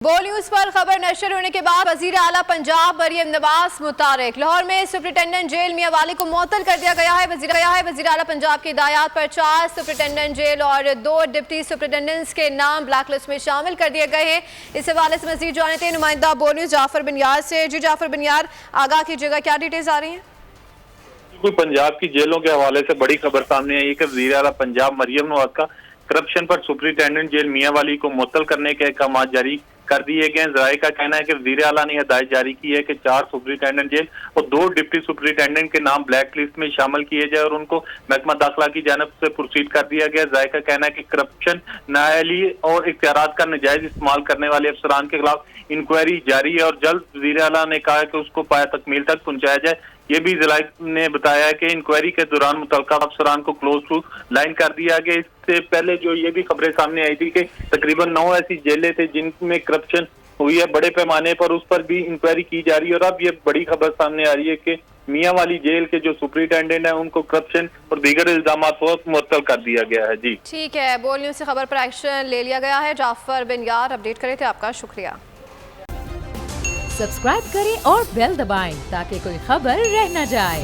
बो न्यूज पर खबर नशर होने के बाद वजीर आला पंजाब मरियम नवाज मुतारिक लाहौर में सुप्रिंटेंडेंट जेल मियां वाली को मुअत्तल कर दिया गया है। वजीर आला पंजाब की हिदायत पर 4 सुप्रिंटेंडेंट जेल और 2 डिप्टी सुप्रिंटेंडेंट्स के नाम ब्लैक लिस्ट में शामिल कर दिए गए हैं। इस हवाले से मजीद जानते हैं नुमाइंदा बो न्यूज जाफर बिनियार से। जी जाफर बिनियार, आगाह कीजिएगा, क्या डिटेल्स आ रही हैं? पंजाब की जेलों के हवाले से बड़ी खबर सामने आई है कि वजीर आला पंजाब मरियम नवाज का करप्शन पर सुप्रिंटेंडेंट जेल मियां वाली को मुअत्तल करने के अहकाम जारी कर दिए गए। जराये का कहना है कि वजीर आला ने हिदायत जारी की है कि 4 सुप्रिंटेंडेंट जेल और 2 डिप्टी सुप्रिंटेंडेंट के नाम ब्लैक लिस्ट में शामिल किए जाए और उनको महकमा दाखिला की जानिब से प्रोसीड कर दिया गया। जराये का कहना है कि करप्शन, नाअहली और इख्तियारात का नाजायज इस्तेमाल करने वाले अफसरान के खिलाफ इंक्वायरी जारी है और जल्द वजीर आला ने कहा कि उसको पाया तकमील तक पहुंचाया जाए। ये भी जिला ने बताया कि इंक्वायरी के दौरान मुतल्लिका अफसरान को क्लोज टू लाइन कर दिया गया। इससे पहले जो ये भी खबरें सामने आई थी कि तकरीबन 9 ऐसी जेलें थे जिनमें करप्शन हुई है बड़े पैमाने पर, उस पर भी इंक्वायरी की जा रही है। और अब ये बड़ी खबर सामने आ रही है कि मियां वाली जेल के जो सुप्रिंटेंडेंट है उनको करप्शन और दीगर इल्जामात पर मुअत्तल कर दिया गया है। जी ठीक है, बोल न्यूज से खबर पर एक्शन ले लिया गया है। जाफर बिनियार अपडेट करे थे, आपका शुक्रिया। सब्सक्राइब करें और बेल दबाएं ताकि कोई खबर रह न जाए।